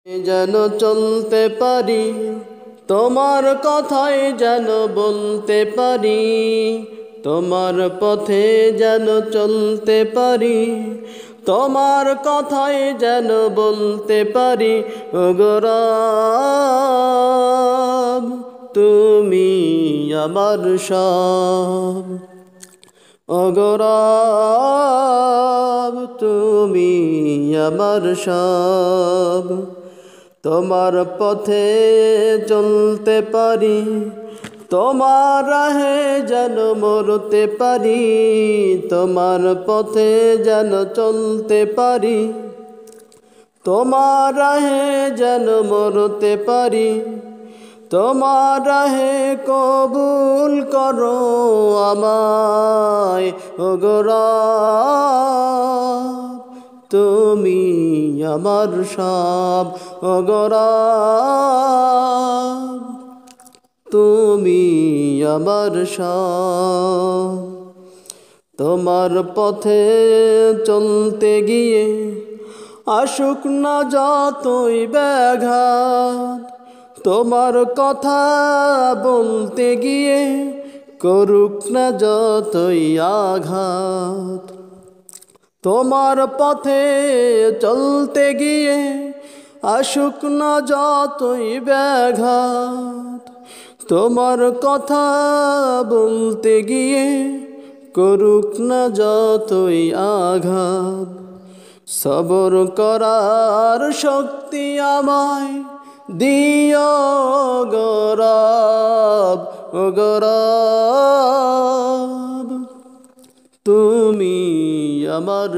যেন চলতে পারি তোমার কথায়, যেন বলতে পারি তোমার পথে, যেন চলতে পারি তোমার কথায়, যেন বলতে পারি। ওগো রব, তুমি আমার সব। ওগো রব, তুমি আমার সব। তোমার পথে চলতে পারি, তোমার রাহে যেন মরতে পারি। তোমার পথে যেন চলতে পারি, তোমার রাহে যেন মরতে পারি। তোমার রাহে কবুল করো আমায়। ওগো রব, তুমি আমার সব। ওগো রব, তুমি আমার সব। তোমার পথে চলতে গিয়ে আসুক না যতই ব্যাঘাত, তোমার কথা বলতে গিয়ে করুক না যতই আঘাত। তোমার পথে চলতে গিয়ে আসুক না যতই ব্যাঘাত, তোমার কথা বলতে গিয়ে করুক না যতই আঘাত। সবর করার শক্তি আমায় দিও গো রব। ওগো রব, তুমি আমার